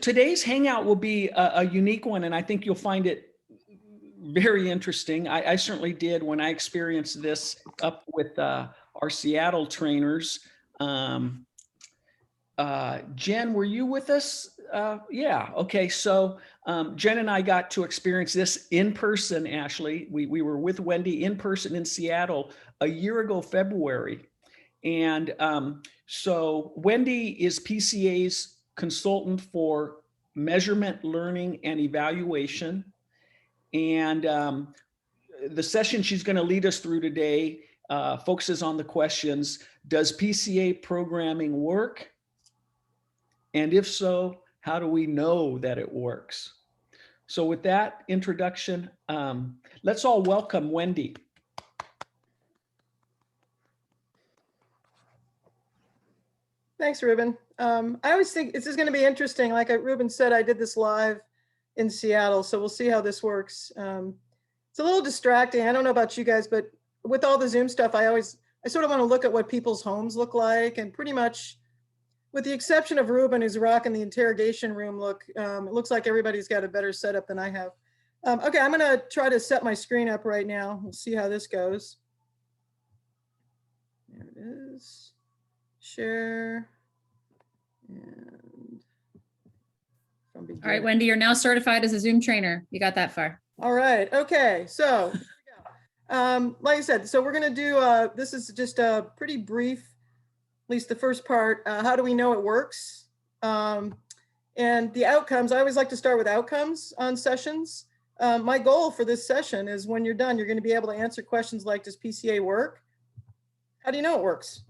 Today's Hangout will be a unique one, and I think you'll find it very interesting. I certainly did when I experienced this up with our Seattle trainers. Jen, were you with us? Yeah, okay. So Jen and I got to experience this in person, Ashley. We were with Wendy in person in Seattle a year ago, February. And so Wendy is PCA's consultant for measurement, learning, and evaluation. And the session she's going to lead us through today focuses on the questions: does PCA programming work? And if so, how do we know that it works? So with that introduction, let's all welcome Wendy. Thanks, Ruben. I always think this is going to be interesting. Like Ruben said, I did this live in Seattle, so we'll see how this works. It's a little distracting. I don't know about you guys, but with all the Zoom stuff, I sort of want to look at what people's homes look like, and pretty much, with the exception of Ruben, who's rocking the interrogation room look, it looks like everybody's got a better setup than I have. Okay, I'm going to try to set my screen up right now. We'll see how this goes. There it is. Share. And all right, Wendy, you're now certified as a Zoom trainer. You got that far. All right. Okay. So, here we go. Like I said, so we're going to do, this is just a pretty brief, at least the first part. How do we know it works? And the outcomes, I always like to start with outcomes on sessions. My goal for this session is when you're done, you're going to be able to answer questions like, does PCA work? How do you know it works?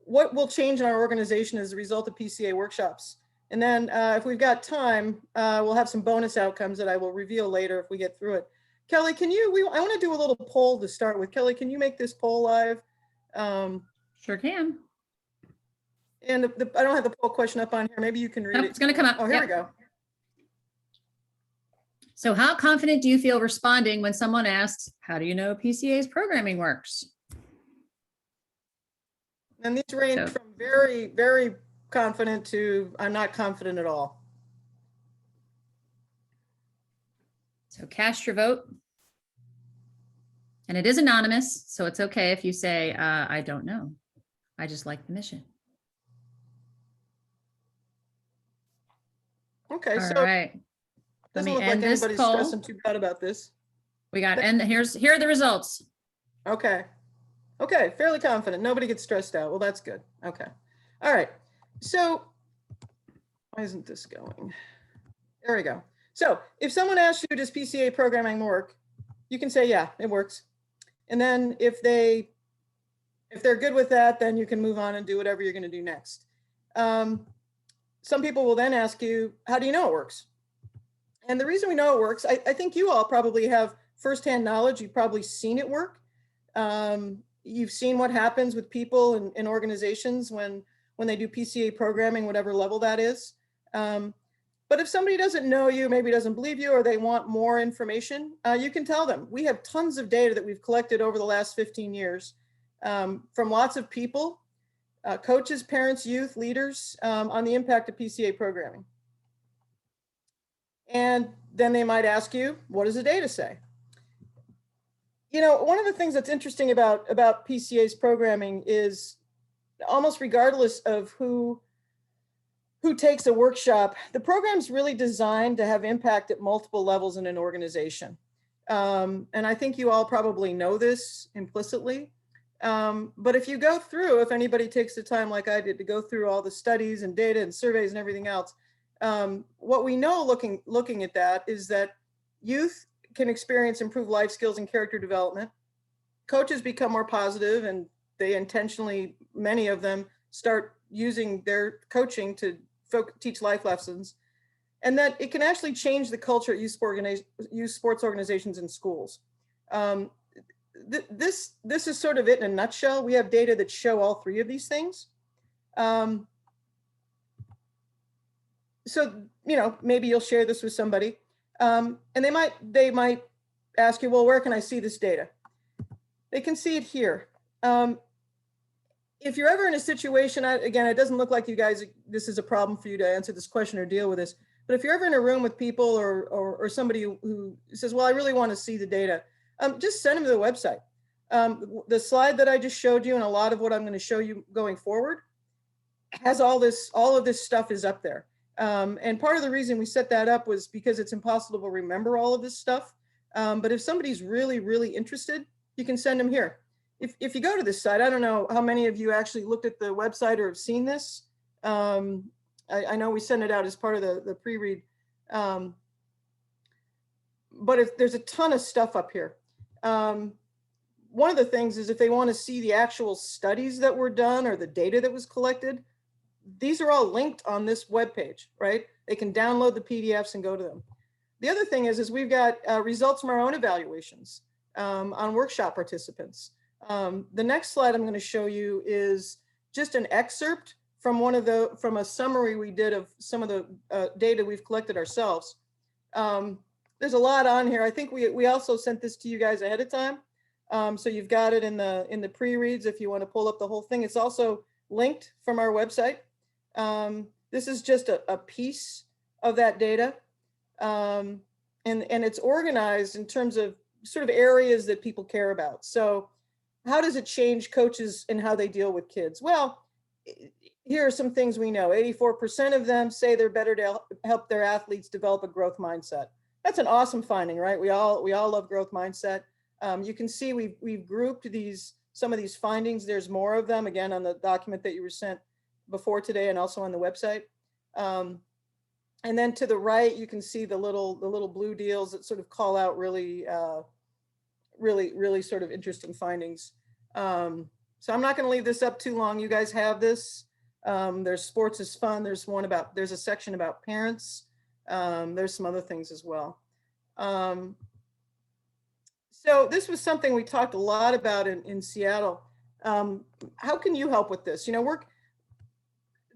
What will change in our organization as a result of PCA workshops? And then if we've got time, we'll have some bonus outcomes that I will reveal later if we get through it. Kelly, can you, I want to do a little poll to start with. Kelly, can you make this poll live? Sure can. And I don't have the poll question up on here. Maybe you can read it. It's going to come up. Oh, here we go. So how confident do you feel responding when someone asks, how do you know PCA's programming works? And these range from very, very confident to I'm not confident at all. So cast your vote. And it is anonymous, so it's okay if you say, I don't know. I just like the mission. Okay, all so right. Doesn't look like anybody's stressing too bad about this. We got, and here are the results. Okay. Okay, fairly confident. Nobody gets stressed out. Well, that's good. Okay. All right. So why isn't this going? There we go. So if someone asks you, does PCA programming work? You can say, yeah, it works. And then if they're good with that, then you can move on and do whatever you're going to do next. Some people will then ask you, how do you know it works? And the reason we know it works, I think you all probably have firsthand knowledge. You've probably seen it work. You've seen what happens with people in organizations when they do PCA programming, whatever level that is. But if somebody doesn't know you, maybe doesn't believe you, or they want more information, you can tell them. We have tons of data that we've collected over the last 15 years from lots of people, coaches, parents, youth, leaders, on the impact of PCA programming. And then they might ask you, what does the data say? You know, one of the things that's interesting about PCA's programming is almost regardless of who takes a workshop, the program's really designed to have impact at multiple levels in an organization. And I think you all probably know this implicitly. But if you go through, if anybody takes the time like I did to go through all the studies and data and surveys and everything else, what we know looking at that is that youth can experience improved life skills and character development. Coaches become more positive, and they intentionally, many of them, start using their coaching to teach life lessons. And that it can actually change the culture at youth sports organizations and schools. This is sort of it in a nutshell. We have data that show all three of these things. So, you know, maybe you'll share this with somebody. And they might ask you, well, where can I see this data? They can see it here. if you're ever in a situation, again, it doesn't look like you guys, this is a problem for you to answer this question or deal with this, but if you're ever in a room with people or somebody who says, well, I really want to see the data, just send them to the website. The slide that I just showed you and a lot of what I'm going to show you going forward has all of this stuff is up there. And part of the reason we set that up was because it's impossible to remember all of this stuff. But if somebody's really, really interested, you can send them here. If you go to this site, I don't know how many of you actually looked at the website or have seen this. I know we sent it out as part of the pre-read. But if there's a ton of stuff up here. One of the things is if they want to see the actual studies that were done or the data that was collected, these are all linked on this webpage, right? They can download the PDFs and go to them. The other thing is we've got results from our own evaluations on workshop participants. The next slide I'm going to show you is just an excerpt from from a summary we did of some of the data we've collected ourselves. There's a lot on here. I think we also sent this to you guys ahead of time. So you've got it in the pre-reads if you want to pull up the whole thing. It's also linked from our website. This is just a piece of that data. And it's organized in terms of sort of areas that people care about. So how does it change coaches and how they deal with kids? Well, here are some things we know. 84% of them say they're better to help their athletes develop a growth mindset. That's an awesome finding, right? We all love growth mindset. You can see we've grouped some of these findings. There's more of them, again, on the document that you were sent before today and also on the website. And then to the right, you can see the little blue deals that sort of call out really sort of interesting findings. So I'm not going to leave this up too long. You guys have this. There's sports is fun. There's a section about parents. There's some other things as well. So this was something we talked a lot about in Seattle. How can you help with this?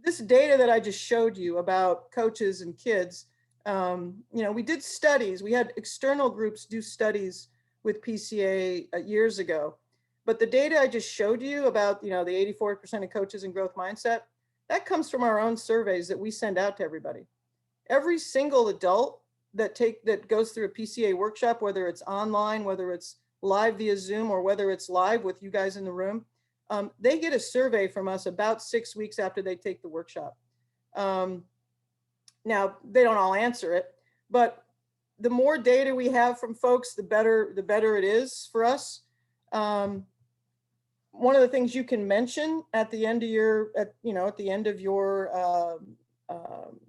This data that I just showed you about coaches and kids, we did studies. We had external groups do studies with PCA years ago. But the data I just showed you about, the 84% of coaches and growth mindset, that comes from our own surveys that we send out to everybody. Every single adult that goes through a PCA workshop, whether it's online, whether it's live via Zoom, or whether it's live with you guys in the room, they get a survey from us about 6 weeks after they take the workshop. Now, they don't all answer it, but the more data we have from folks, the better it is for us. One of the things you can mention at the end of your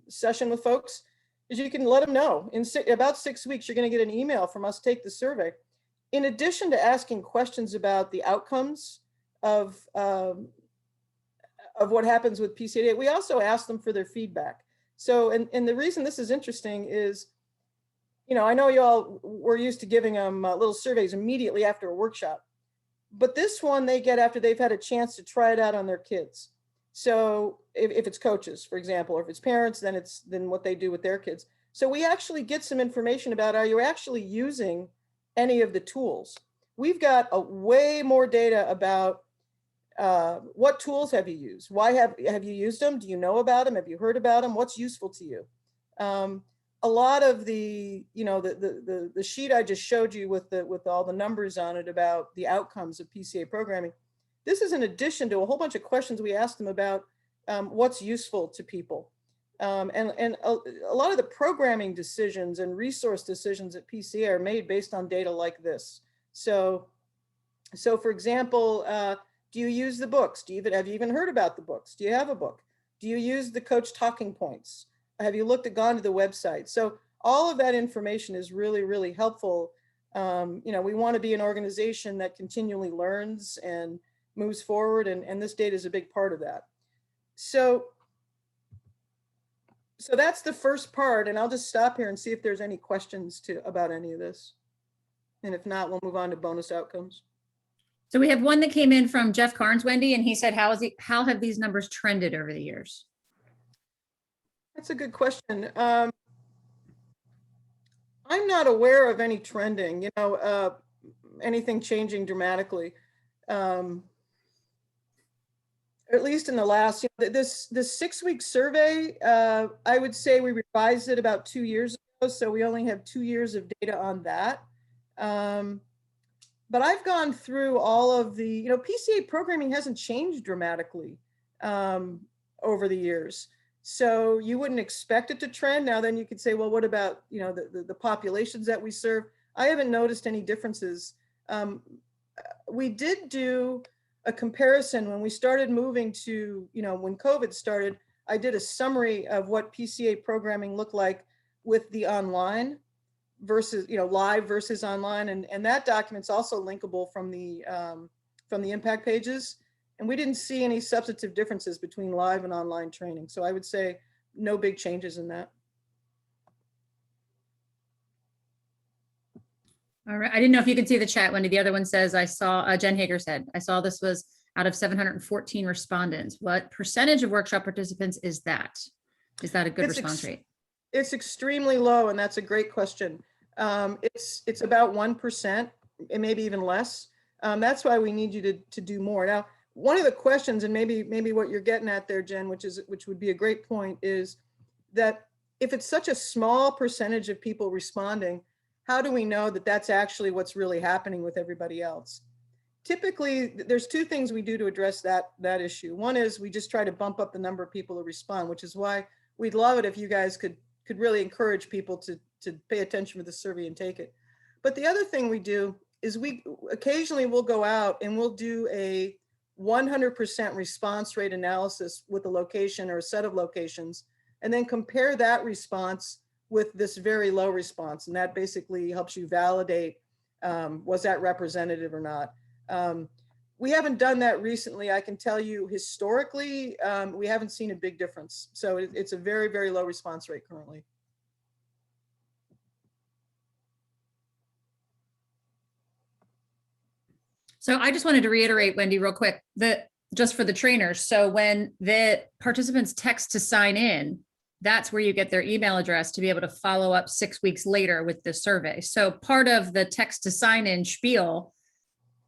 session with folks is you can let them know in about 6 weeks, you're going to get an email from us, take the survey. In addition to asking questions about the outcomes of what happens with PCA, we also ask them for their feedback. So, and the reason this is interesting is, I know you all were used to giving them little surveys immediately after a workshop, but this one they get after they've had a chance to try it out on their kids. So if it's coaches, for example, or if it's parents, then what they do with their kids. So we actually get some information about, are you actually using any of the tools? We've got way more data about what tools have you used? Why have you used them? Do you know about them? Have you heard about them? What's useful to you? A lot of the sheet I just showed you with all the numbers on it about the outcomes of PCA programming. This is in addition to a whole bunch of questions we asked them about what's useful to people. And a lot of the programming decisions and resource decisions at PCA are made based on data like this. So for example, do you use the books? Have you even heard about the books? Do you have a book? Do you use the coach talking points? Have you gone to the website? So all of that information is really, really helpful. We want to be an organization that continually learns and moves forward, and this data is a big part of that. So that's the first part, and I'll just stop here and see if there's any questions about any of this. And if not, we'll move on to bonus outcomes. So we have one that came in from Jeff Carnes, Wendy, and he said, how have these numbers trended over the years? That's a good question. I'm not aware of any trending, anything changing dramatically. at least in the last, this 6-week survey, I would say we revised it about 2 years ago. So we only have 2 years of data on that. But I've gone through all of the, PCA programming hasn't changed dramatically over the years. So you wouldn't expect it to trend. Now, then you could say, well, what about, the populations that we serve? I haven't noticed any differences. We did do a comparison when we started moving to, when COVID started, I did a summary of what PCA programming looked like with the online versus, live versus online. And that document's also linkable from the impact pages. And we didn't see any substantive differences between live and online training. So I would say no big changes in that. All right. I didn't know if you could see the chat, Wendy. The other one says, I saw, Jen Hager said, I saw this was out of 714 respondents. What percentage of workshop participants is that? Is that a good response rate? It's extremely low, and that's a great question. It's about 1%, and maybe even less. That's why we need you to do more. Now, one of the questions, and maybe what you're getting at there, Jen, which would be a great point, is that if it's such a small percentage of people responding, how do we know that that's actually what's really happening with everybody else? Typically, there's two things we do to address that issue. One is we just try to bump up the number of people who respond, which is why we'd love it if you guys could really encourage people to pay attention to the survey and take it. But the other thing we do is we occasionally will go out and we'll do a 100% response rate analysis with a location or a set of locations, and then compare that response with this very low response. And that basically helps you validate, was that representative or not? We haven't done that recently. I can tell you historically, we haven't seen a big difference. So it's a very, very low response rate currently. So I just wanted to reiterate, Wendy, real quick, that just for the trainers. So when the participants text to sign in, that's where you get their email address to be able to follow up 6 weeks later with the survey. So part of the text to sign in spiel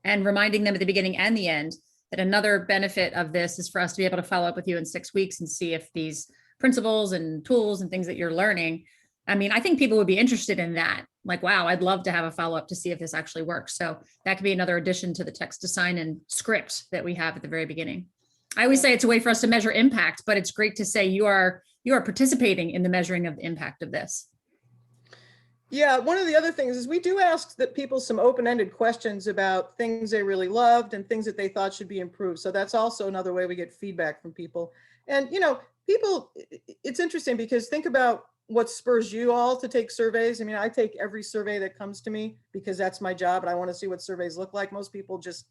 and reminding them at the beginning and the end that another benefit of this is for us to be able to follow up with you in 6 weeks and see if these principles and tools and things that you're learning. I mean, I think people would be interested in that. Like, wow, I'd love to have a follow-up to see if this actually works. So that could be another addition to the text to sign in script that we have at the very beginning. I always say it's a way for us to measure impact, but it's great to say you are participating in the measuring of the impact of this. Yeah, one of the other things is we do ask that people some open-ended questions about things they really loved and things that they thought should be improved. So that's also another way we get feedback from people. And, people, it's interesting because think about what spurs you all to take surveys. I mean, I take every survey that comes to me because that's my job and I want to see what surveys look like. Most people just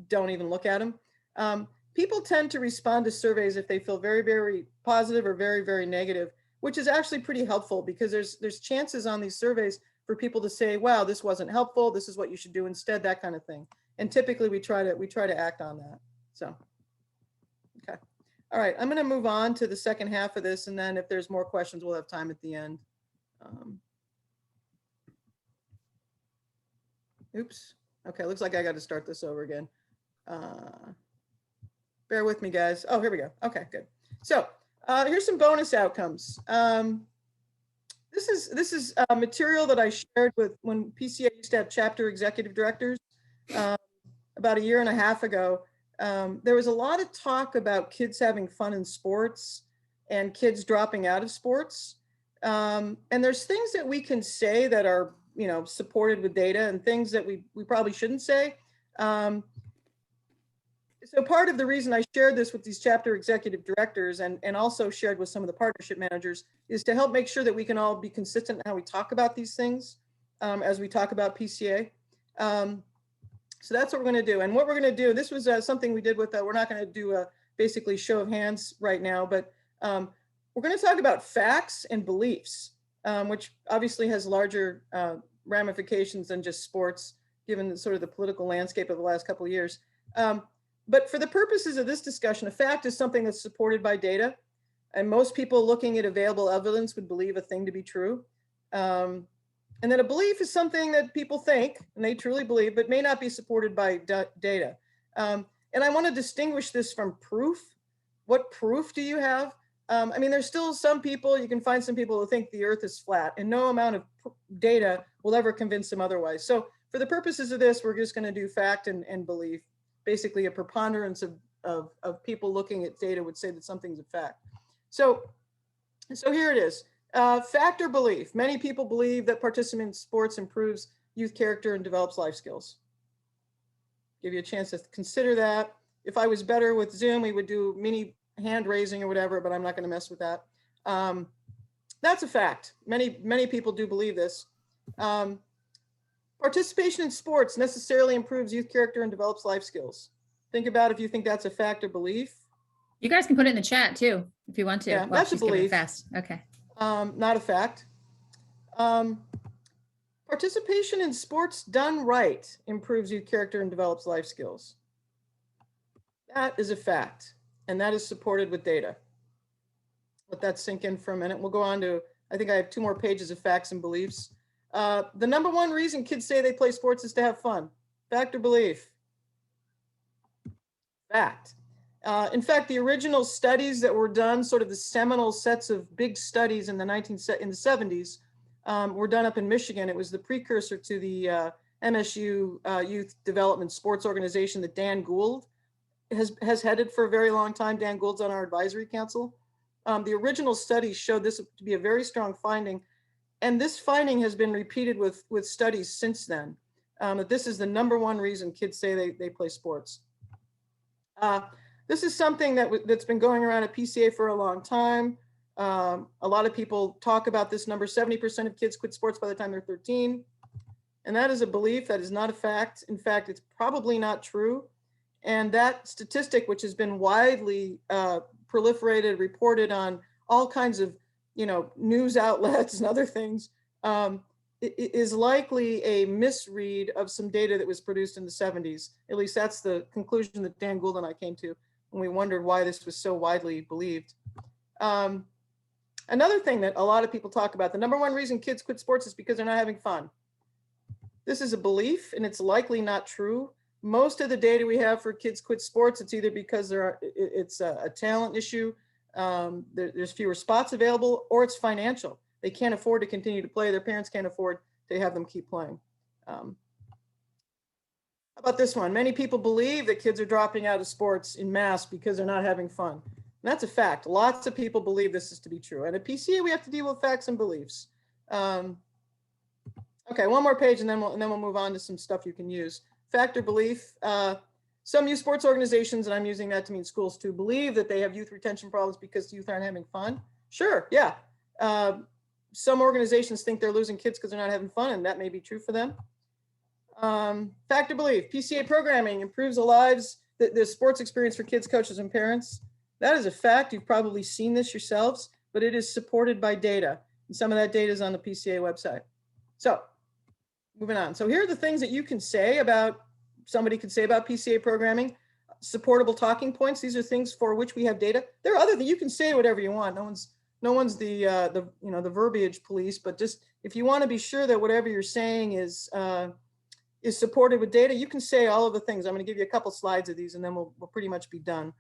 don't even look at them. People tend to respond to surveys if they feel very, very positive or very, very negative, which is actually pretty helpful because there's chances on these surveys for people to say, wow, this wasn't helpful. This is what you should do instead, that kind of thing. And typically we try to act on that. So, okay. All right, I'm going to move on to the second half of this. And then if there's more questions, we'll have time at the end. Oops. Okay, looks like I got to start this over again. Bear with me, guys. Oh, here we go. Okay, good. So here's some bonus outcomes. This is material that I shared with when PCA used to have chapter executive directors about 1.5 years ago. There was a lot of talk about kids having fun in sports and kids dropping out of sports. And there's things that we can say that are, supported with data and things that we probably shouldn't say. So part of the reason I shared this with these chapter executive directors and also shared with some of the partnership managers is to help make sure that we can all be consistent in how we talk about these things as we talk about PCA. So that's what we're going to do. And what we're going to do, this was something we did with, we're not going to do a basically show of hands right now, but we're going to talk about facts and beliefs, which obviously has larger ramifications than just sports, given the sort of the political landscape of the last couple of years. But for the purposes of this discussion, a fact is something that's supported by data. And most people looking at available evidence would believe a thing to be true. And then a belief is something that people think, and they truly believe, but may not be supported by data. And I want to distinguish this from proof. What proof do you have? I mean, there's still some people, you can find some people who think the earth is flat, and no amount of data will ever convince them otherwise. So for the purposes of this, we're just going to do fact and belief. Basically, a preponderance of people looking at data would say that something's a fact. So here it is. Fact or belief? Many people believe that participating in sports improves youth character and develops life skills. Give you a chance to consider that. If I was better with Zoom, we would do mini hand raising or whatever, but I'm not going to mess with that. That's a fact. Many people do believe this. Participation in sports necessarily improves youth character and develops life skills. Think about if you think that's a fact or belief. You guys can put it in the chat too, if you want to. Yeah, that's a she's giving it belief. fast. Okay. Not a fact. Participation in sports done right improves youth character and develops life skills. That is a fact, and that is supported with data. Let that sink in for a minute. We'll go on to, I think I have 2 more pages of facts and beliefs. The #1 reason kids say they play sports is to have fun. Fact or belief? Fact. In fact, the original studies that were done, sort of the seminal sets of big studies in the 70s, were done up in Michigan. It was the precursor to the MSU Youth Development Sports Organization that Dan Gould has headed for a very long time. Dan Gould's on our advisory council. The original studies showed this to be a very strong finding. And this finding has been repeated with studies since then, that this is the #1 reason kids say they play sports. This is something that's been going around at PCA for a long time. A lot of people talk about this number. 70% of kids quit sports by the time they're 13. And that is a belief. That is not a fact. In fact, it's probably not true. And that statistic, which has been widely proliferated, reported on all kinds of news outlets and other things, is likely a misread of some data that was produced in the 70s. At least that's the conclusion that Dan Gould and I came to when we wondered why this was so widely believed. Another thing that a lot of people talk about, the #1 reason kids quit sports is because they're not having fun. This is a belief, and it's likely not true. Most of the data we have for kids quit sports, it's either because it's a talent issue, there's fewer spots available, or it's financial. They can't afford to continue to play. Their parents can't afford to have them keep playing. How about this one? Many people believe that kids are dropping out of sports in mass because they're not having fun. And that's a fact. Lots of people believe this is to be true. And at PCA, we have to deal with facts and beliefs. Okay, 1 more page, and then we'll move on to some stuff you can use. Fact or belief? Some youth sports organizations, and I'm using that to mean schools too, believe that they have youth retention problems because youth aren't having fun. Sure, yeah. Some organizations think they're losing kids because they're not having fun, and that may be true for them. Fact or belief? PCA programming improves the sports experience for kids, coaches, and parents. That is a fact. You've probably seen this yourselves, but it is supported by data. And some of that data is on the PCA website. So moving on. So here are the things that you can say about, somebody could say about PCA programming. Supportable talking points. These are things for which we have data. There are other things. You can say whatever you want. No one's the verbiage police, but just if you want to be sure that whatever you're saying is supported with data, you can say all of the things. I'm going to give you a couple slides of these, and then we'll pretty much be done.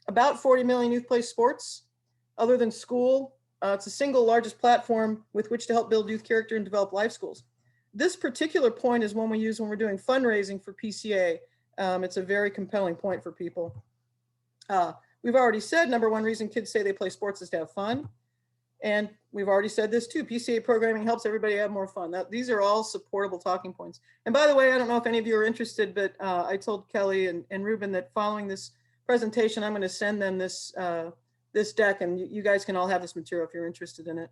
About 40 million youth play sports. Other than school, it's the single largest platform with which to help build youth character and develop life skills. This particular point is one we use when we're doing fundraising for PCA. It's a very compelling point for people. We've already said #1 reason kids say they play sports is to have fun. And we've already said this too. PCA programming helps everybody have more fun. These are all supportable talking points. And by the way, I don't know if any of you are interested, but I told Kelly and Ruben that following this presentation, I'm going to send them this deck, and you guys can all have this material if you're interested in it.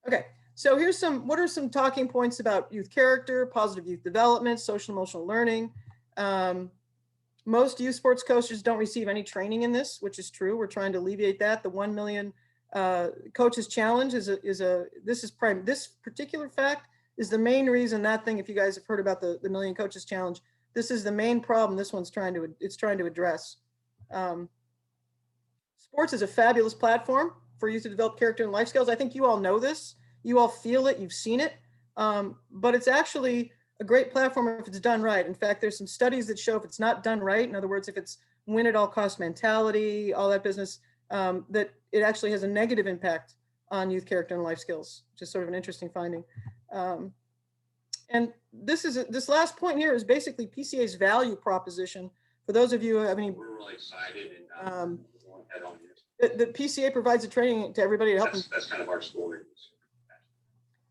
Okay, so what are some talking points about youth character, positive youth development, social emotional learning. Most youth sports coaches don't receive any training in this, which is true. We're trying to alleviate that. The 1 million coaches challenge this particular fact is the main reason that thing, if you guys have heard about the million coaches challenge, this is the main problem this one's trying to address. Sports is a fabulous platform for youth to develop character and life skills. I think you all know this. You all feel it, you've seen it, but it's actually a great platform if it's done right. In fact, there's some studies that show if it's not done right, in other words, if it's win at all cost mentality, all that business, that it actually has a negative impact on youth character and life skills, which is sort of an interesting finding. And this last point here is basically PCA's value proposition. For those of you who have any, We're really excited the PCA provides the training to everybody to help them. that's kind of our story.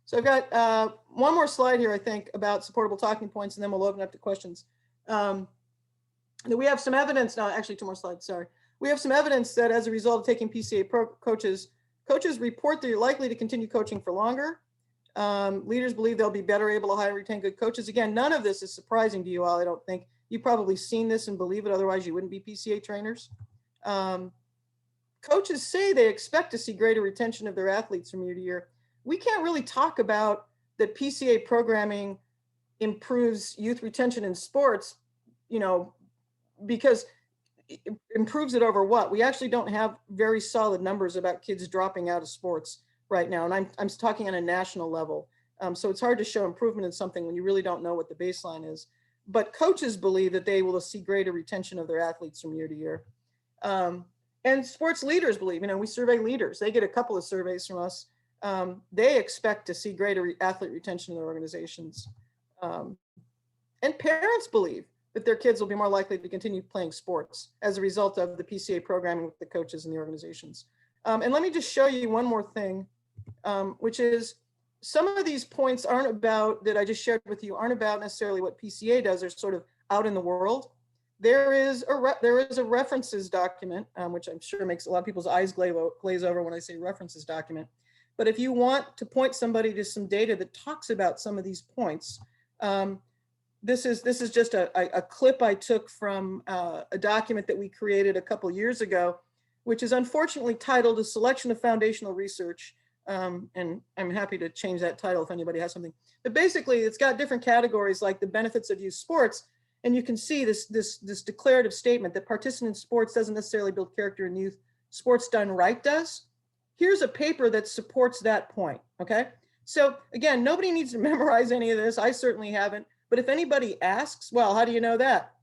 So I've got one more slide here, I think, about supportable talking points, and then we'll open up to questions. We have some evidence now, actually 2 more slides, sorry. We have some evidence that as a result of taking PCA coaches report that you're likely to continue coaching for longer. Leaders believe they'll be better able to hire and retain good coaches. Again, none of this is surprising to you all, I don't think. You've probably seen this and believe it, otherwise you wouldn't be PCA trainers. Coaches say they expect to see greater retention of their athletes from year to year. We can't really talk about that PCA programming improves youth retention in sports, because it improves it over what? We actually don't have very solid numbers about kids dropping out of sports right now. And I'm talking on a national level. So it's hard to show improvement in something when you really don't know what the baseline is. But coaches believe that they will see greater retention of their athletes from year to year. And sports leaders believe, we survey leaders. They get a couple of surveys from us. They expect to see greater athlete retention in their organizations. And parents believe that their kids will be more likely to continue playing sports as a result of the PCA programming with the coaches and the organizations. And let me just show you one more thing, which is some of these points that I just shared with you aren't about necessarily what PCA does. They're sort of out in the world. There is a references document, which I'm sure makes a lot of people's eyes glaze over when I say references document. But if you want to point somebody to some data that talks about some of these points, this is just a clip I took from a document that we created a couple years ago, which is unfortunately titled A Selection of Foundational Research. And I'm happy to change that title if anybody has something. But basically, it's got different categories like the benefits of youth sports. And you can see this declarative statement that participating in sports doesn't necessarily build character in youth. Sports done right does. Here's a paper that supports that point, okay? So again, nobody needs to memorize any of this. I certainly haven't. But if anybody asks, well, how do you know that?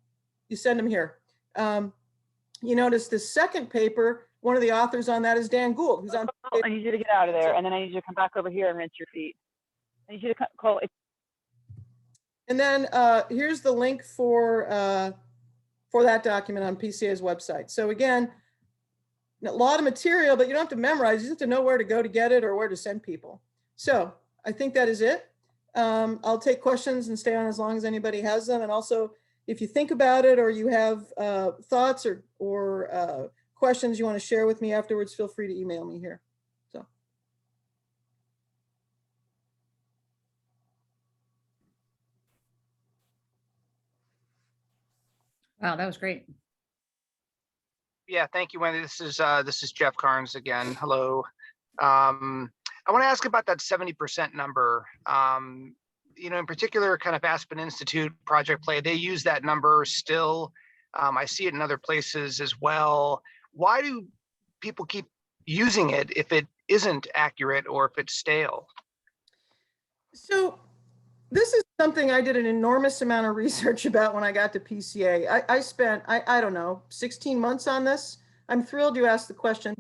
You send them here. You notice the second paper, one of the authors on that is Dan Gould, who's on. I need you to get out of there, and then I need you to come back over here and rinse your feet. I need you to call. And then here's the link for that document on PCA's website. So again, a lot of material, but you don't have to memorize. You just have to know where to go to get it or where to send people. So I think that is it. I'll take questions and stay on as long as anybody has them. And also, if you think about it or you have thoughts or questions you want to share with me afterwards, feel free to email me here. So. Wow, that was great. Yeah, thank you, Wendy. This is Jeff Carnes again. Hello. I want to ask about that 70% number. In particular, kind of Aspen Institute Project Play, they use that number still. I see it in other places as well. Why do people keep using it if it isn't accurate or if it's stale? So this is something I did an enormous amount of research about when I got to PCA. I spent, I don't know, 16 months on this. I'm thrilled you asked the question.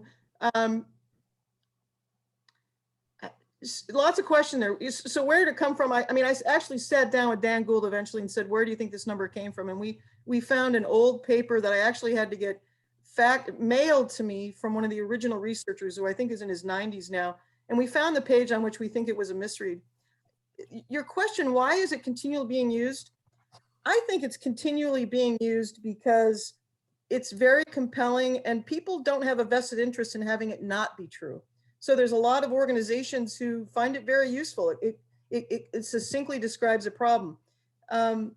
Lots of questions there. So where did it come from? I actually sat down with Dan Gould eventually and said, where do you think this number came from? And we found an old paper that I actually had to get mailed to me from one of the original researchers, who I think is in his 90s now. And we found the page on which we think it was a misread. Your question, why is it continually being used? I think it's continually being used because it's very compelling and people don't have a vested interest in having it not be true. So there's a lot of organizations who find it very useful. It succinctly describes a problem. And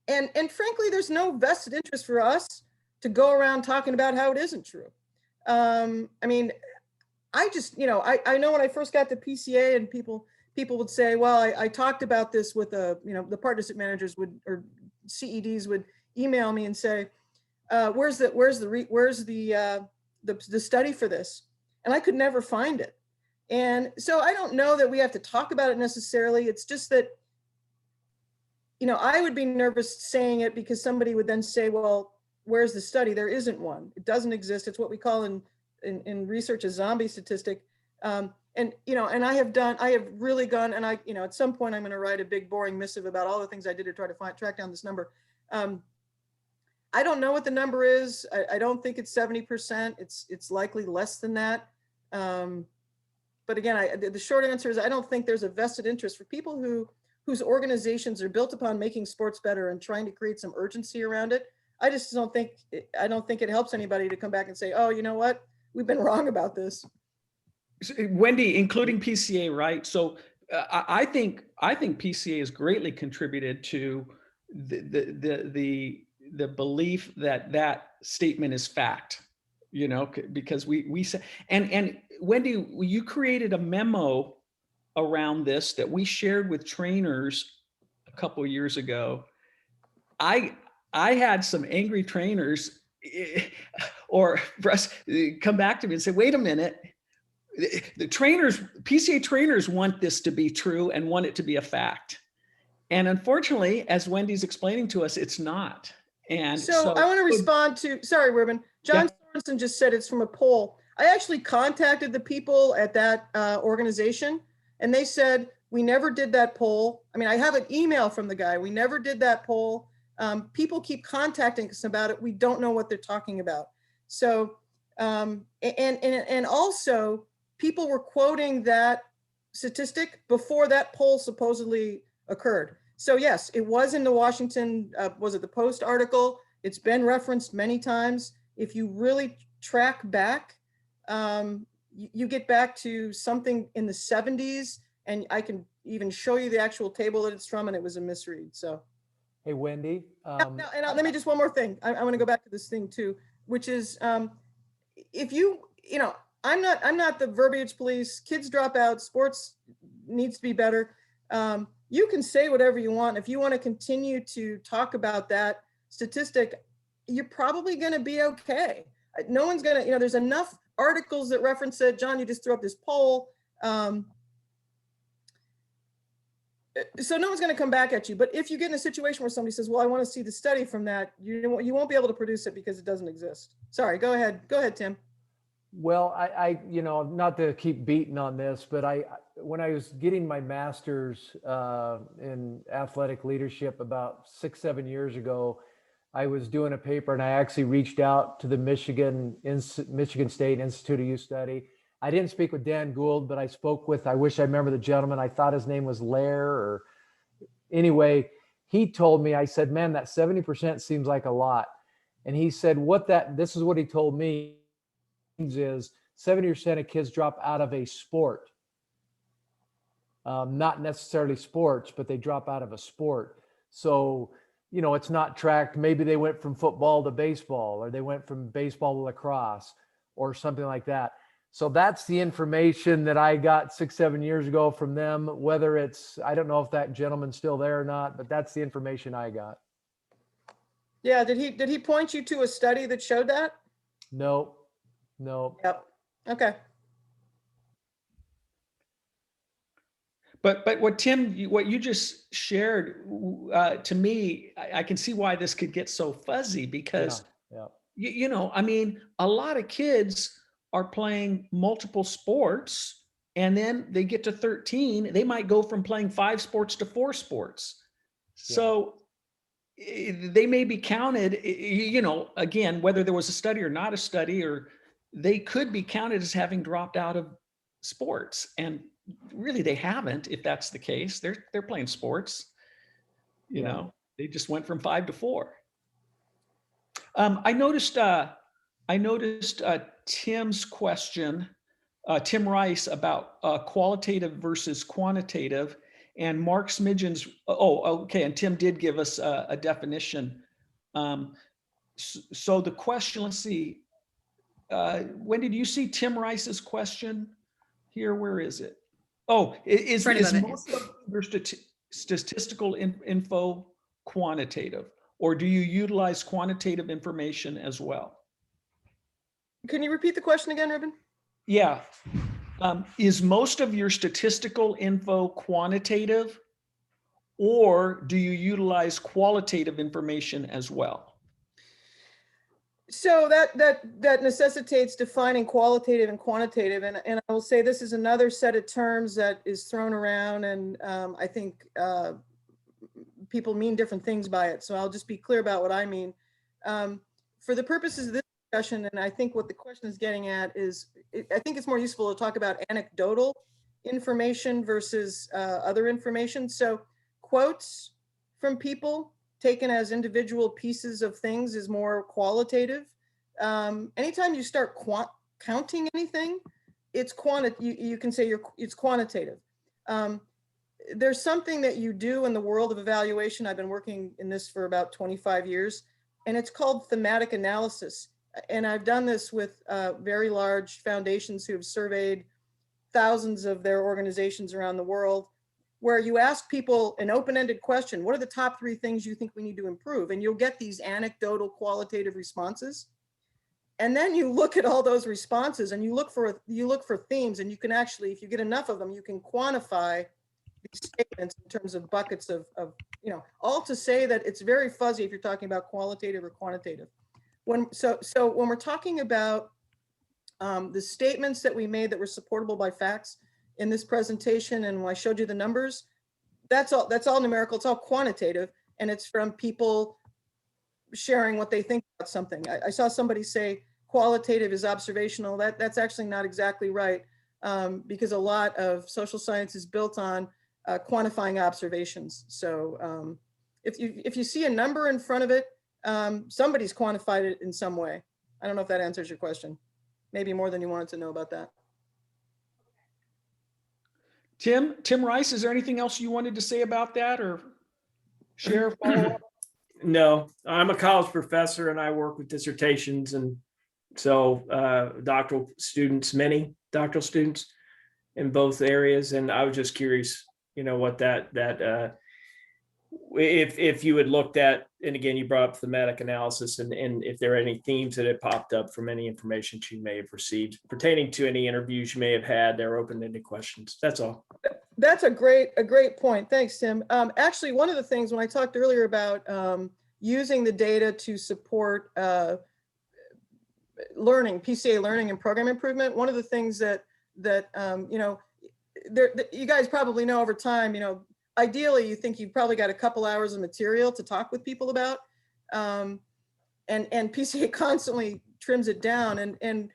frankly, there's no vested interest for us to go around talking about how it isn't true. I just, I know when I first got to PCA and people would say, well, I talked about this with the partnership managers or CEDs would email me and say, where's the study for this? And I could never find it. And so I don't know that we have to talk about it necessarily. It's just that I would be nervous saying it because somebody would then say, well, where's the study? There isn't one. It doesn't exist. It's what we call in research a zombie statistic. And I have really gone, and at some point I'm going to write a big boring missive about all the things I did to try to track down this number. I don't know what the number is. I don't think it's 70%. It's likely less than that. But again, the short answer is I don't think there's a vested interest for people whose organizations are built upon making sports better and trying to create some urgency around it. I don't think it helps anybody to come back and say, oh, you know what? We've been wrong about this. Wendy, including PCA, right? So I think PCA has greatly contributed to the belief that statement is fact, because we said, and Wendy, you created a memo around this that we shared with trainers a couple of years ago. I had some angry trainers or press come back to me and say, wait a minute, the trainers, PCA trainers want this to be true and want it to be a fact. And unfortunately, as Wendy's explaining to us, it's not. And so I want to respond to, sorry, Ruben, John Sorensen just said it's from a poll. I actually contacted the people at that organization and they said, we never did that poll. I mean, I have an email from the guy. We never did that poll. People keep contacting us about it. We don't know what they're talking about. So, and also people were quoting that statistic before that poll supposedly occurred. So yes, it was in the Washington, was it the Post article? It's been referenced many times. If you really track back, you get back to something in the 70s, and I can even show you the actual table that it's from, and it was a misread. So, hey, Wendy. Let me just one more thing. I want to go back to this thing too, which is if I'm not the verbiage police. Kids drop out. Sports needs to be better. You can say whatever you want. If you want to continue to talk about that statistic, you're probably going to be okay. No one's going to, there's enough articles that reference it. John, you just threw up this poll. So no one's going to come back at you. But if you get in a situation where somebody says, well, I want to see the study from that, you won't be able to produce it because it doesn't exist. Sorry, go ahead. Go ahead, Tim. Well, I not to keep beating on this, but when I was getting my master's in athletic leadership about 6-7 years ago, I was doing a paper and I actually reached out to the Michigan State Institute of Youth Study. I didn't speak with Dan Gould, but I spoke with, I wish I remember the gentleman. I thought his name was Lair, or anyway, he told me, I said, man, that 70% seems like a lot. And he said, this is what he told me is 70% of kids drop out of a sport. Not necessarily sports, but they drop out of a sport. So, it's not tracked. Maybe they went from football to baseball, or they went from baseball to lacrosse or something like that. So that's the information that I got 6-7 years ago from them. Whether I don't know if that gentleman's still there or not, but that's the information I got. Yeah. Did he point you to a study that showed that? No. Yep. Okay. But what you just shared to me, I can see why this could get so fuzzy because, I mean, a lot of kids are playing multiple sports, and then they get to 13, they might go from playing 5 sports to 4 sports. So they may be counted, again, whether there was a study or not a study, or they could be counted as having dropped out of sports. And really they haven't, if that's the case. They're playing sports, they just went from 5 to 4. I noticed Tim's question, Tim Rice, about qualitative versus quantitative, and Mark Smidgen's, okay, and Tim did give us a definition. So the question, let's see, Wendy, do you see Tim Rice's question here? Where is it? Oh, is most of your statistical info quantitative, or do you utilize quantitative information as well? Can you repeat the question again, Ruben? Yeah. Is most of your statistical info quantitative, or do you utilize qualitative information as well? So that necessitates defining qualitative and quantitative, and I will say this is another set of terms that is thrown around, and I think people mean different things by it. So I'll just be clear about what I mean. For the purposes of this discussion, and I think what the question is getting at is, I think it's more useful to talk about anecdotal information versus other information. So quotes from people taken as individual pieces of things is more qualitative. Anytime you start counting anything, it's you can say it's quantitative. There's something that you do in the world of evaluation. I've been working in this for about 25 years, and it's called thematic analysis. And I've done this with very large foundations who have surveyed thousands of their organizations around the world, where you ask people an open-ended question: what are the top 3 things you think we need to improve? And you'll get these anecdotal qualitative responses. And then you look at all those responses and you look for themes, and you can actually, if you get enough of them, you can quantify these statements in terms of buckets of all to say that it's very fuzzy if you're talking about qualitative or quantitative. So when we're talking about the statements that we made that were supportable by facts in this presentation, and when I showed you the numbers, that's all numerical, it's all quantitative, and it's from people sharing what they think about something. I saw somebody say qualitative is observational. That's actually not exactly right, because a lot of social science is built on quantifying observations. So if you see a number in front of it, somebody's quantified it in some way. I don't know if that answers your question. Maybe more than you wanted to know about that. Tim Rice, is there anything else you wanted to say about that or share? Follow up? No, I'm a college professor and I work with dissertations, and so many doctoral students in both areas. And I was just curious, what if you had looked at, and again, you brought up thematic analysis, and if there are any themes that had popped up from any information you may have received pertaining to any interviews you may have had, they're open to any questions. That's all. That's a great point. Thanks, Tim. Actually, one of the things when I talked earlier about using the data to support learning, PCA learning and program improvement, one of the things that you guys probably know over time, ideally you think you've probably got a couple hours of material to talk with people about, and PCA constantly trims it down. And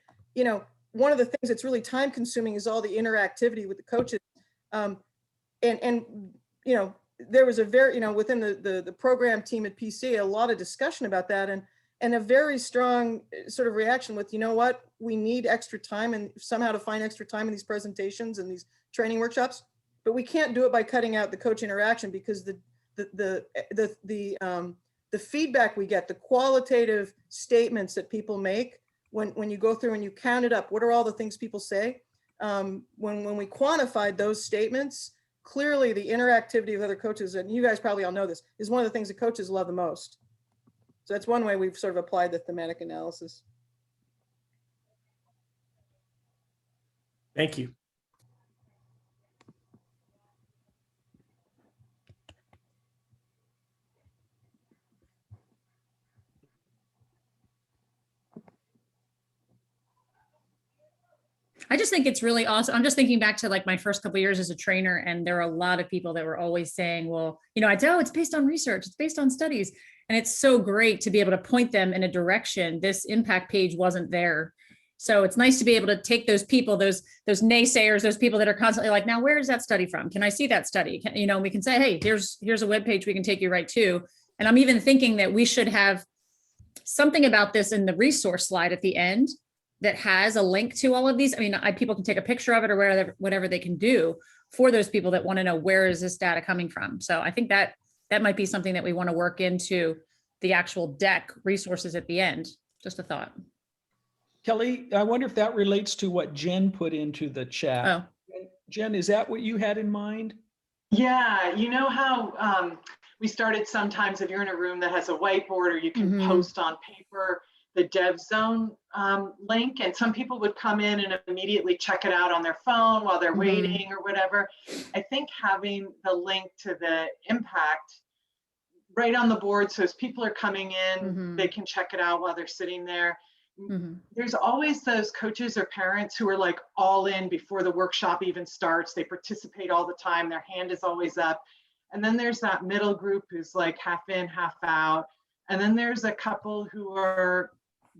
one of the things that's really time consuming is all the interactivity with the coaches. There was a very, within the program team at PCA, a lot of discussion about that, and a very strong sort of reaction with, we need extra time and somehow to find extra time in these presentations and these training workshops, but we can't do it by cutting out the coach interaction, because the feedback we get, the qualitative statements that people make when you go through and you count it up, what are all the things people say? When we quantified those statements, clearly the interactivity with other coaches, and you guys probably all know this, is one of the things that coaches love the most. So that's one way we've sort of applied the thematic analysis. Thank you. I just think it's really awesome. I'm just thinking back to like my first couple of years as a trainer, and there were a lot of people that were always saying, well, it's based on research, it's based on studies. And it's so great to be able to point them in a direction. This impact page wasn't there. So it's nice to be able to take those people, those naysayers, those people that are constantly like, now, where is that study from? Can I see that study? We can say, hey, here's a webpage we can take you right to. And I'm even thinking that we should have something about this in the resource slide at the end that has a link to all of these. People can take a picture of it or whatever they can do for those people that want to know, where is this data coming from? So I think that might be something that we want to work into the actual deck resources at the end. Just a thought. Kelly, I wonder if that relates to what Jen put into the chat. Oh. Jen, is that what you had in mind? Yeah, you know how we started sometimes if you're in a room that has a whiteboard or you can Mhm. post on paper. the Dev Zone link, and some people would come in and immediately check it out on their phone while they're waiting or whatever. I think having the link to the impact right on the board, so as people are coming in, they can check it out while they're sitting there. There's always those coaches or parents who are like all in before the workshop even starts. They participate all the time. Their hand is always up. And then there's that middle group who's like half in, half out. And then there's a couple who are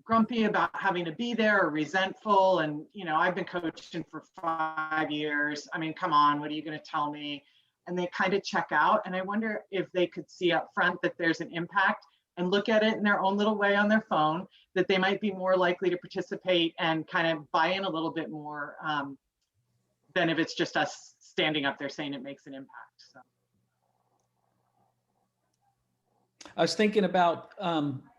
grumpy about having to be there or resentful. And, you know, I've been coaching for 5 years. I mean, come on, what are you going to tell me? And they kind of check out. And I wonder if they could see up front that there's an impact and look at it in their own little way on their phone, that they might be more likely to participate and kind of buy in a little bit more than if it's just us standing up there saying it makes an impact. So. I was thinking about,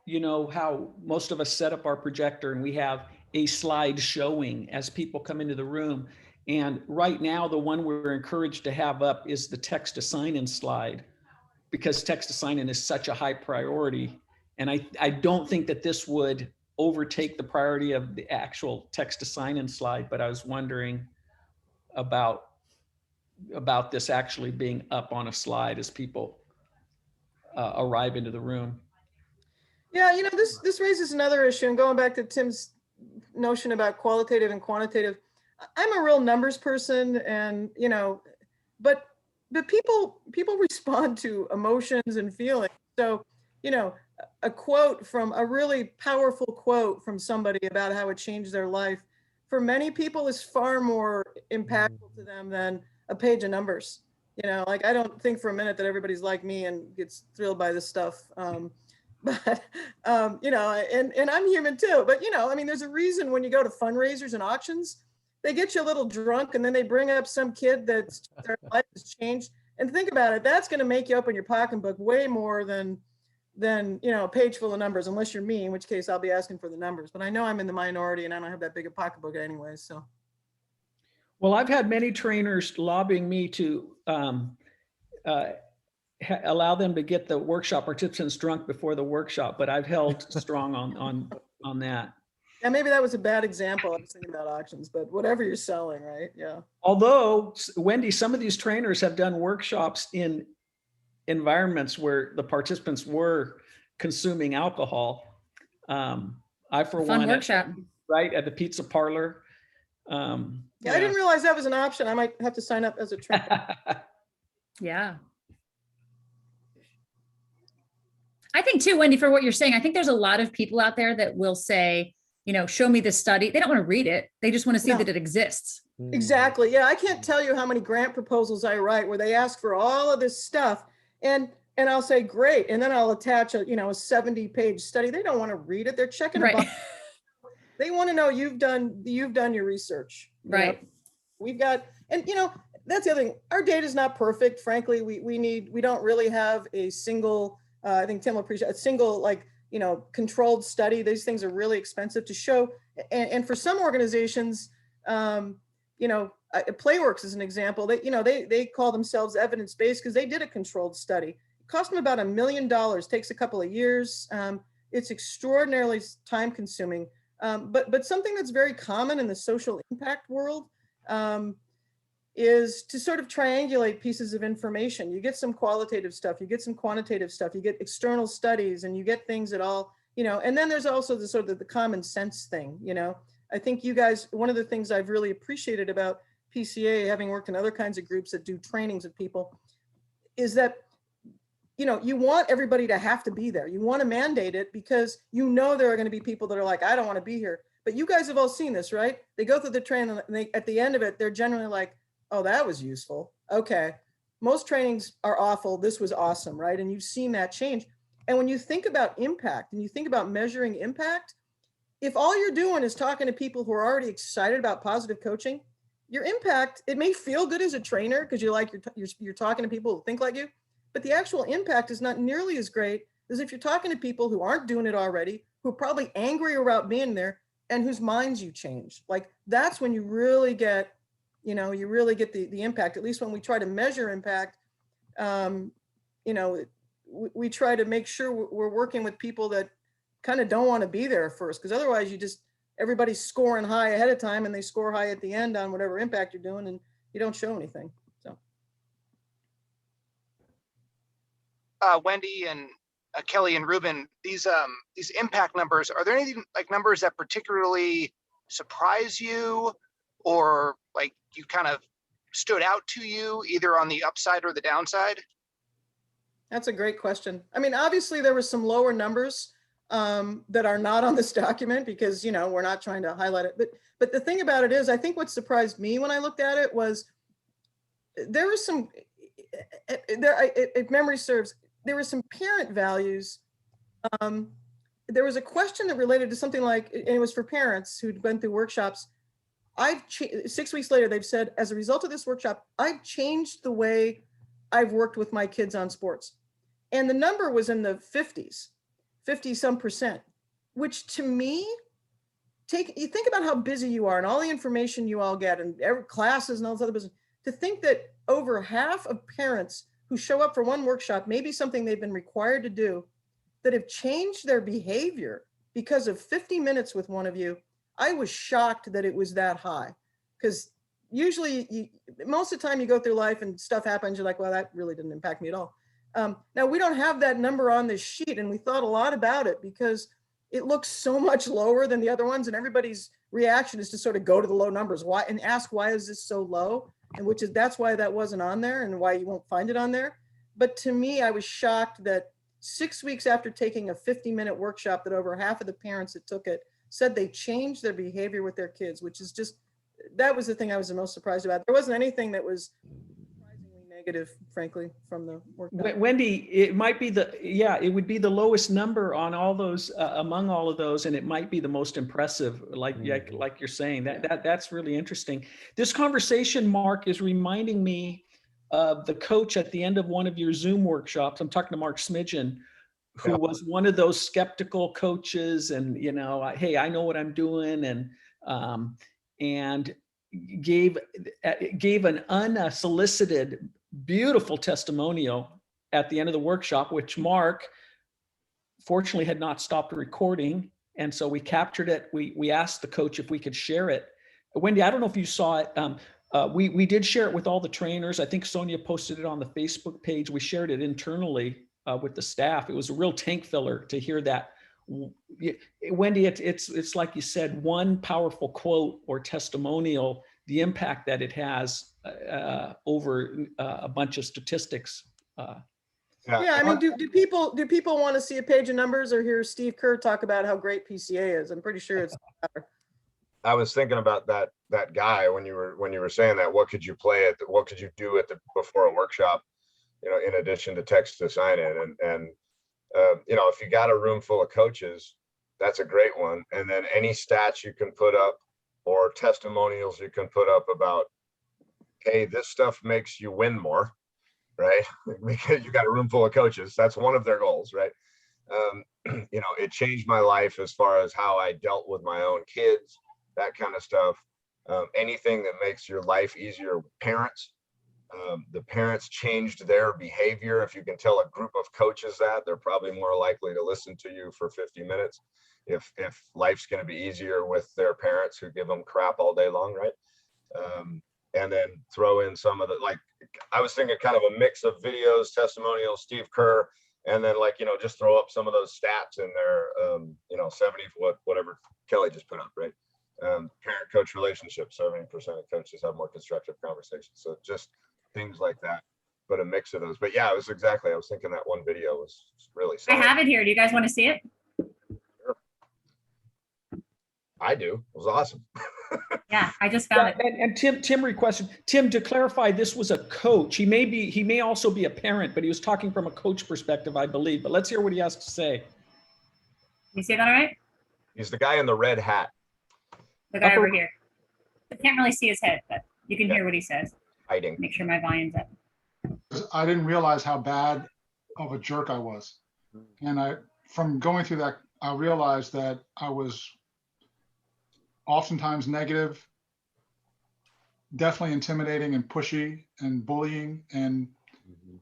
you know, how most of us set up our projector and we have a slide showing as people come into the room. And right now, the one we're encouraged to have up is the text to sign in slide, because text to sign in is such a high priority. And I don't think that this would overtake the priority of the actual text to sign in slide, but I was wondering about this actually being up on a slide as people arrive into the room. Yeah, you know, this raises another issue, and going back to Tim's notion about qualitative and quantitative, I'm a real numbers person, and, you know, but people respond to emotions and feelings. So, you know, a quote from a really powerful quote from somebody about how it changed their life, for many people is far more impactful to them than a page of numbers. You know, like, I don't think for a minute that everybody's like me and gets thrilled by this stuff. But, you know, and I'm human too, but, you know, I mean, there's a reason when you go to fundraisers and auctions, they get you a little drunk and then they bring up some kid that's their life has changed. And think about it, that's going to make you open your pocketbook way more than, you know, a page full of numbers, unless you're me, in which case I'll be asking for the numbers. But I know I'm in the minority and I don't have that big a pocketbook anyway, so. Well, I've had many trainers lobbying me to allow them to get the workshop participants drunk before the workshop, but I've held strong on that. Yeah, maybe that was a bad example. I was thinking about auctions, but whatever you're selling, right? Yeah. Although, Wendy, some of these trainers have done workshops in environments where the participants were consuming alcohol. I, for Fun one, workshop. right at the pizza parlor. Yeah, I didn't realize that was an option. I might have to sign up as a trainer. Yeah. I think too, Wendy, for what you're saying, I think there's a lot of people out there that will say, you know, show me this study. They don't want to read it. They just want to see No. that it exists. Exactly. Yeah, I can't tell you how many grant proposals I write where they ask for all of this stuff, and I'll say great, and then I'll attach a 70-page study. They don't want to read it. They're checking a Right. box. They want to know you've done your research. You know? Right. We've got, and that's the other thing. Our data is not perfect. Frankly, we don't really have a single. I think Tim will appreciate a single controlled study. These things are really expensive to show, and for some organizations, Playworks is an example. They call themselves evidence-based because they did a controlled study. It cost them about $1 million. Takes a couple of years. It's extraordinarily time-consuming. But something that's very common in the social impact world is to sort of triangulate pieces of information. You get some qualitative stuff, you get some quantitative stuff, you get external studies, and you get things that all, and then there's also the sort of the common sense thing. I think you guys, one of the things I've really appreciated about PCA, having worked in other kinds of groups that do trainings with people, is that you want everybody to have to be there. You want to mandate it because there are going to be people that are like, I don't want to be here. But you guys have all seen this, right? They go through the training and at the end of it, they're generally like, oh, that was useful. Okay. Most trainings are awful. This was awesome, right? And you've seen that change. And when you think about impact and you think about measuring impact, if all you're doing is talking to people who are already excited about positive coaching, your impact, it may feel good as a trainer because you're talking to people who think like you, but the actual impact is not nearly as great as if you're talking to people who aren't doing it already, who are probably angry about being there and whose minds you change. Like, that's when you really get, the impact. At least when we try to measure impact, we try to make sure we're working with people that kind of don't want to be there first, because otherwise everybody's scoring high ahead of time and they score high at the end on whatever impact you're doing, and you don't show anything. So. Wendy and Kelly and Ruben, these impact numbers, are there any like numbers that particularly surprise you, or like you kind of stood out to you either on the upside or the downside? That's a great question. I mean, obviously there were some lower numbers that are not on this document because, we're not trying to highlight it. But the thing about it is, I think what surprised me when I looked at it was there was some, if memory serves, there were some parent values. There was a question that related to something like, and it was for parents who'd been through workshops. 6 weeks later, they've said, as a result of this workshop, I've changed the way I've worked with my kids on sports. And the number was in the 50s, 50 some percent, which to me, you think about how busy you are and all the information you all get and every classes and all this other business, to think that over half of parents who show up for one workshop, maybe something they've been required to do, that have changed their behavior because of 50 minutes with one of you. I was shocked that it was that high, because usually most of the time you go through life and stuff happens, you're like, well, that really didn't impact me at all. Now we don't have that number on this sheet, and we thought a lot about it because it looks so much lower than the other ones, and everybody's reaction is to sort of go to the low numbers and ask, why is this so low? And that's why that wasn't on there and why you won't find it on there. But to me, I was shocked that 6 weeks after taking a 50-minute workshop, that over half of the parents that took it said they changed their behavior with their kids, which is that was the thing I was the most surprised about. There wasn't anything that was surprisingly negative, frankly, from the workshop. Wendy, it might be it would be the lowest number on all those, among all of those, and it might be the most impressive, like you're saying. That's really interesting. This conversation, Mark, is reminding me of the coach at the end of one of your Zoom workshops. I'm talking to Mark Smidgen, who was one of those skeptical coaches, and hey, I know what I'm doing, and gave an unsolicited, beautiful testimonial at the end of the workshop, which Mark fortunately had not stopped recording, and so we captured it. We asked the coach if we could share it. Wendy, I don't know if you saw it. We did share it with all the trainers. I think Sonia posted it on the Facebook page. We shared it internally with the staff. It was a real tank filler to hear that. Wendy, it's like you said, one powerful quote or testimonial, the impact that it has over a bunch of statistics. Yeah, I mean, do people want to see a page of numbers or hear Steve Kerr talk about how great PCA is? I'm pretty sure it's better. I was thinking about that guy when you were saying that. What could you do before a workshop, in addition to text to sign in, and if you got a room full of coaches, that's a great one. And then any stats you can put up or testimonials you can put up about, hey, this stuff makes you win more, right? Because you got a room full of coaches. That's one of their goals, right? It changed my life as far as how I dealt with my own kids, that kind of stuff. Anything that makes your life easier with parents. The parents changed their behavior. If you can tell a group of coaches that, they're probably more likely to listen to you for 50 minutes. If life's going to be easier with their parents who give them crap all day long, right? And then throw in some of I was thinking kind of a mix of videos, testimonials, Steve Kerr, and then just throw up some of those stats in there, 70, whatever Kelly just put up, right? Parent-coach relationship, 70% of coaches have more constructive conversations. So just things like that, but a mix of those. But yeah, I was thinking that one video was really solid. I have it here. Do you guys want to see it? Sure. I do. It was awesome. Yeah, I just found it. And Tim requested, Tim, to clarify, this was a coach. He may also be a parent, but he was talking from a coach perspective, I believe. But let's hear what he has to say. You see that all right? He's the guy in the red hat. The guy over here. I can't really see his head, but you can hear what he says. Hiding. Make sure my volume's up. I didn't realize how bad of a jerk I was. And from going through that, I realized that I was oftentimes negative, definitely intimidating and pushy and bullying. And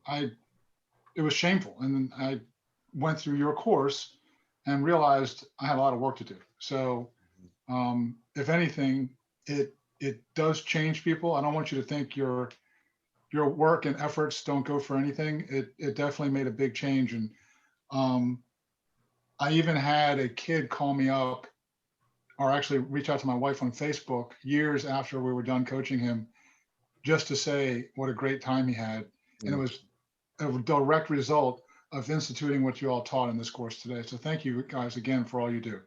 it was shameful. And I went through your course and realized I had a lot of work to do. So if anything, it does change people. I don't want you to think your work and efforts don't go for anything. It definitely made a big change. And I even had a kid call me up, or actually reach out to my wife on Facebook years after we were done coaching him, just to say what a great time he had. And it was a direct result of instituting what you all taught in this course today. So thank you guys again for all you do.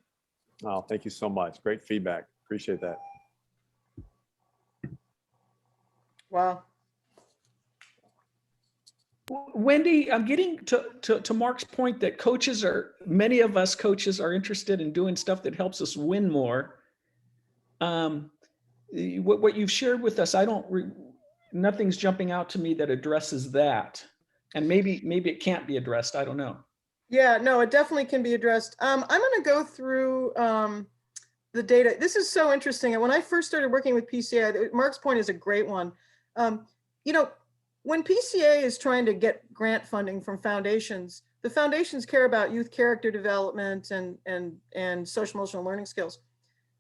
Oh, thank you so much. Great feedback. Appreciate that. Wow. Wendy, I'm getting to Mark's point that many of us coaches are interested in doing stuff that helps us win more. What you've shared with us, nothing's jumping out to me that addresses that. And maybe it can't be addressed. I don't know. Yeah, no, it definitely can be addressed. I'm going to go through the data. This is so interesting. And when I first started working with PCA, Mark's point is a great one. You know, when PCA is trying to get grant funding from foundations, the foundations care about youth character development and social emotional learning skills.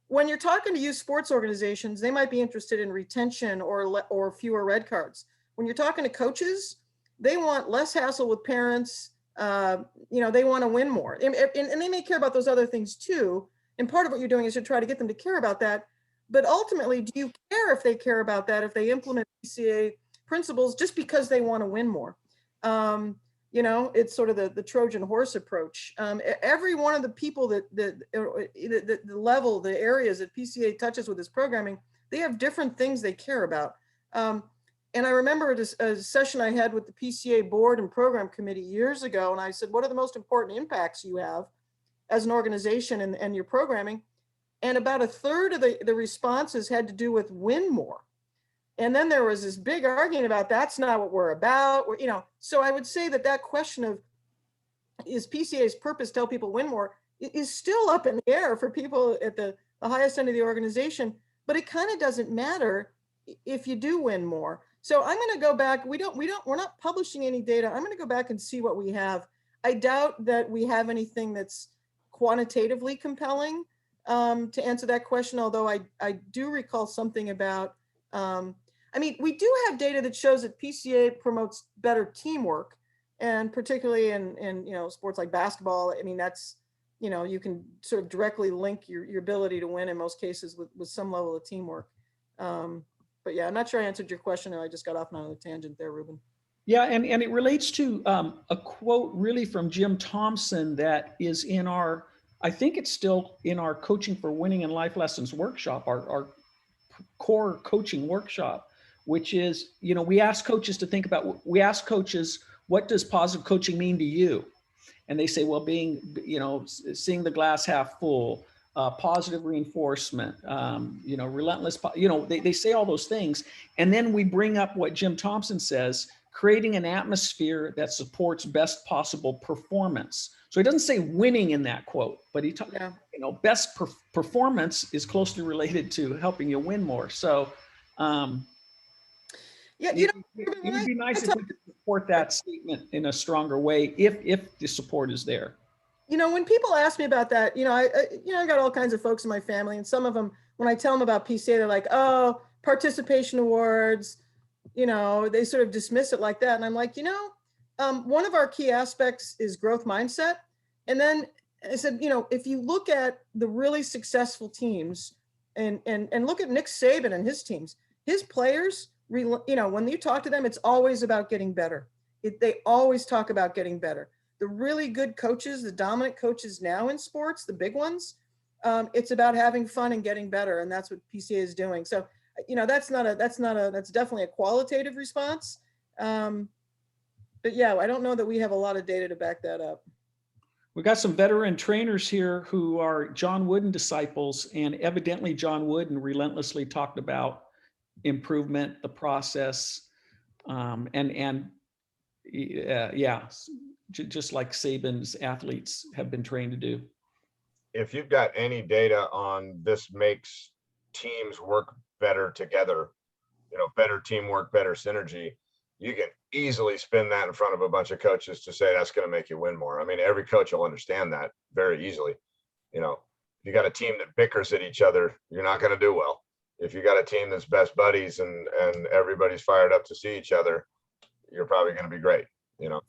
When you're talking to youth sports organizations, they might be interested in retention or fewer red cards. When you're talking to coaches, they want less hassle with parents. You know, they want to win more. And they may care about those other things too. And part of what you're doing is to try to get them to care about that. But ultimately, do you care if they care about that, if they implement PCA principles just because they want to win more? You know, it's sort of the Trojan horse approach. Every one of the people the level, the areas that PCA touches with this programming, they have different things they care about. And I remember a session I had with the PCA board and program committee years ago. And I said, what are the most important impacts you have as an organization and your programming? And about a third of the responses had to do with win more. And then there was this big argument about that's not what we're about. You know, so I would say that question of is PCA's purpose to help people win more is still up in the air for people at the highest end of the organization, but it kind of doesn't matter if you do win more. So I'm going to go back. We're not publishing any data. I'm going to go back and see what we have. I doubt that we have anything that's quantitatively compelling to answer that question, although I do recall something about, I mean, we do have data that shows that PCA promotes better teamwork, and particularly in you know, sports like basketball. I mean, that's, you know, you can sort of directly link your ability to win in most cases with some level of teamwork. But yeah, I'm not sure I answered your question, or I just got off on a tangent there, Ruben. Yeah, and it relates to a quote really from Jim Thompson that is in I think it's still in our Coaching for Winning and Life Lessons workshop, our core coaching workshop, which is, you know, we ask coaches, what does positive coaching mean to you? And they say, well, being, you know, seeing the glass half full, positive reinforcement, you know, relentless, you know, they say all those things. And then we bring up what Jim Thompson says, creating an atmosphere that supports best possible performance. So he doesn't say winning in that quote, but he talks, you know, best performance is closely related to helping you win more. So, yeah, you know, it would be nice if we could support that statement in a stronger way, if the support is there. You know, when people ask me about that, you know, I got all kinds of folks in my family, and some of them, when I tell them about PCA, they're like, oh, participation awards, you know, they sort of dismiss it like that. And I'm like, you know, one of our key aspects is growth mindset. And then I said, you know, if you look at the really successful teams and look at Nick Saban and his teams, his players, you know, when you talk to them, it's always about getting better. They always talk about getting better. The really good coaches, the dominant coaches now in sports, the big ones, it's about having fun and getting better. And that's what PCA is doing. So, you know, that's definitely a qualitative response. But yeah, I don't know that we have a lot of data to back that up. We've got some veteran trainers here who are John Wooden disciples, and evidently John Wooden relentlessly talked about improvement, the process, just like Saban's athletes have been trained to do. If you've got any data on this makes teams work better together, you know, better teamwork, better synergy, you can easily spin that in front of a bunch of coaches to say that's going to make you win more. I mean, every coach will understand that very easily. You know, if you got a team that bickers at each other, you're not going to do well. If you got a team that's best buddies and everybody's fired up to see each other, you're probably going to be great. You know,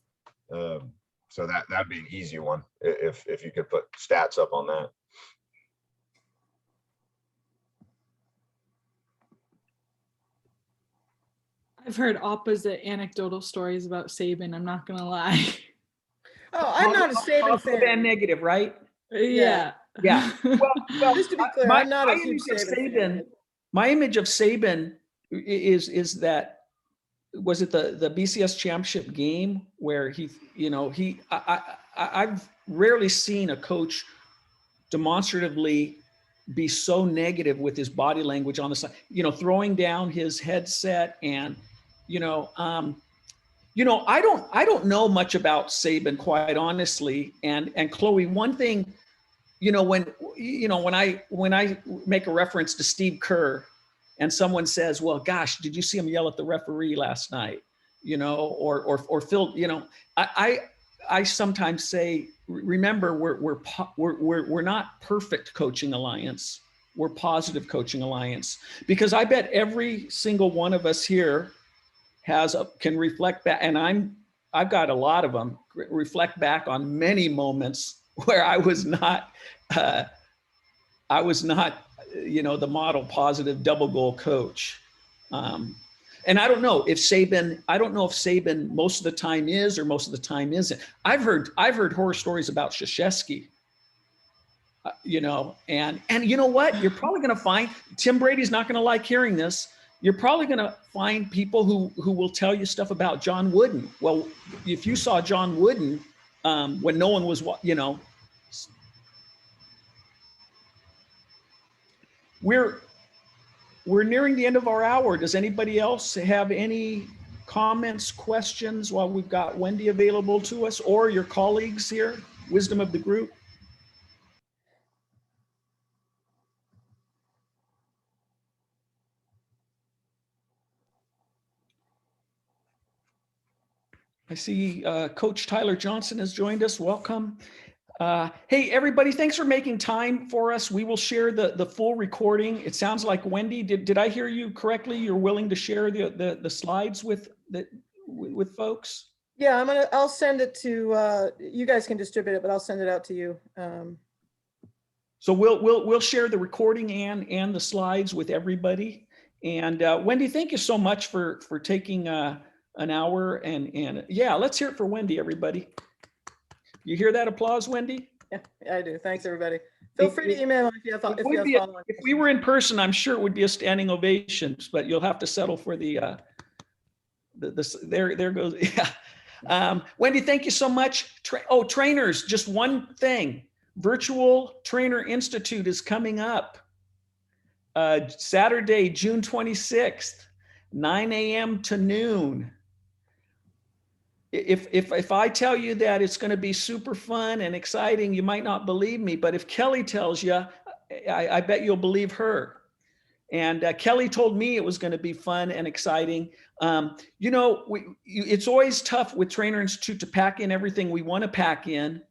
so that'd be an easy one if you could put stats up on that. I've heard opposite anecdotal stories about Saban. I'm not gonna lie. Oh, I'm not a Saban Positive and fan. negative, right? Yeah. Yeah. Well, Just to be clear, I'm not a huge Saban fan. My image of Saban is that, was it the BCS championship game where I've rarely seen a coach demonstratively be so negative with his body language on the side, throwing down his headset and, I don't know much about Saban, quite honestly. And Chloe, one thing, when I make a reference to Steve Kerr and someone says, well, gosh, did you see him yell at the referee last night? Or Phil, I sometimes say, remember, we're not perfect coaching alliance. We're positive coaching alliance, because I bet every single one of us here can reflect back, and I've got a lot of them, reflect back on many moments where I was not, the model positive double goal coach. And I don't know if Saban most of the time is or most of the time isn't. I've heard horror stories about Krzyzewski, and you know what? You're probably going to find, Tim Brady's not going to like hearing this. You're probably going to find people who will tell you stuff about John Wooden. Well, if you saw John Wooden when no one was, we're nearing the end of our hour. Does anybody else have any comments, questions while we've got Wendy available to us, or your colleagues here, wisdom of the group? I see Coach Tyler Johnson has joined us. Welcome. Hey, everybody, thanks for making time for us. We will share the full recording. It sounds like, Wendy, did I hear you correctly? You're willing to share the slides with folks? Yeah, I'll send it to, you guys can distribute it, but I'll send it out to you. So we'll share the recording and the slides with everybody. And Wendy, thank you so much for taking an hour, and yeah, let's hear it for Wendy, everybody. You hear that applause, Wendy? Yeah, I do. Thanks, everybody. Feel free to email if you have following. If we were in person, I'm sure it would be a standing ovation, but you'll have to settle for the there goes. Yeah. Wendy, thank you so much. Trainers, just one thing. Virtual Trainer Institute is coming up Saturday, June 26th, 9 a.m. to noon. If I tell you that it's going to be super fun and exciting, you might not believe me. But if Kelly tells you, I bet you'll believe her. And Kelly told me it was going to be fun and exciting. It's always tough with Trainer Institute to pack in everything we want to pack in.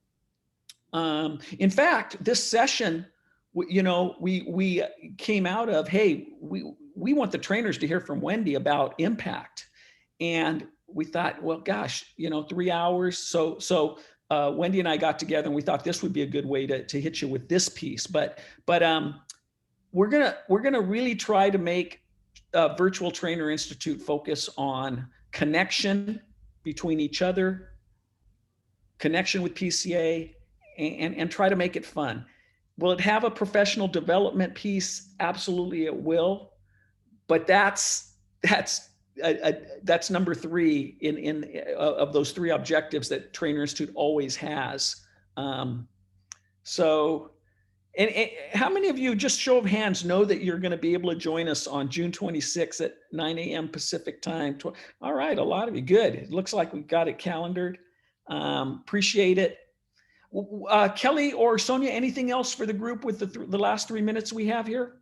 In fact, this session, we came out of, hey, we want the trainers to hear from Wendy about impact. And we thought, well, gosh, 3 hours. So Wendy and I got together and we thought this would be a good way to hit you with this piece. But we're gonna really try to make Virtual Trainer Institute focus on connection between each other, connection with PCA, and try to make it fun. Will it have a professional development piece? Absolutely, it will. But that's number 3 in of those 3 objectives that Trainer Institute always has. So, and how many of you, just show of hands, know that you're going to be able to join us on June 26th at 9 a.m. Pacific time? All right, a lot of you. Good. It looks like we've got it calendared. Appreciate it. Kelly or Sonia, anything else for the group with the last 3 minutes we have here?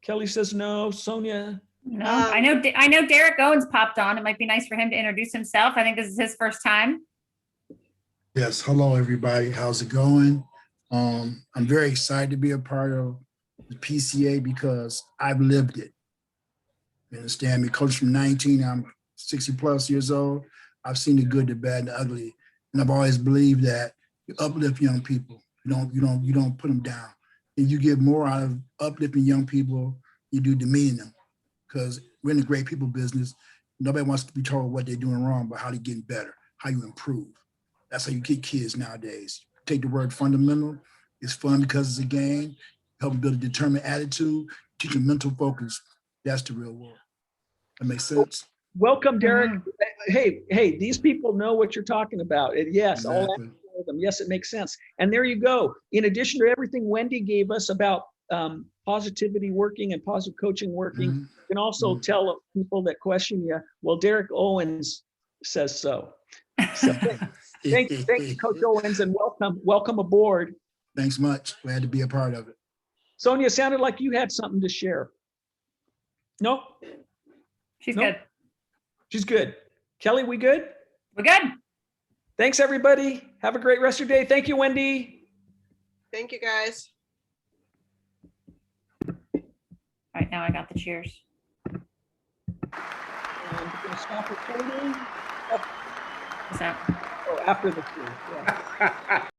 Kelly says no. Sonia? No, I know Derek Owens popped on. It might be nice for him to introduce himself. I think this is his first time. Yes, hello everybody. How's it going? I'm very excited to be a part of the PCA because I've lived it. You understand me? Coach from 19, I'm 60 plus years old. I've seen the good, the bad, and the ugly, and I've always believed that you uplift young people. You don't put them down, and you get more out of uplifting young people. You do demeaning them, because we're in the great people business. Nobody wants to be told what they're doing wrong, but how they're getting better, how you improve. That's how you get kids nowadays. Take the word fundamental. It's fun because it's a game. Help them build a determined attitude. Teach them mental focus. That's the real world. That makes sense? Welcome, Derek. Hey, these people know what you're talking about. And yes, all Exactly. of them. Yes, it makes sense. And there you go. In addition to everything Wendy gave us about positivity working and positive coaching working, Mhm. you can also tell people that question you, well, Derek Owens says so. So thank you, Coach Owens, and welcome aboard. Thanks much. Glad to be a part of it. Sonia, sounded like you had something to share. No? She's Nope. good. She's good. Kelly, we good? We're good. Thanks, everybody. Have a great rest of your day. Thank you, Wendy. Thank you, guys. All right, now I got the cheers. And we're gonna stop recording. What's that? Oh, after the cheers. Yeah.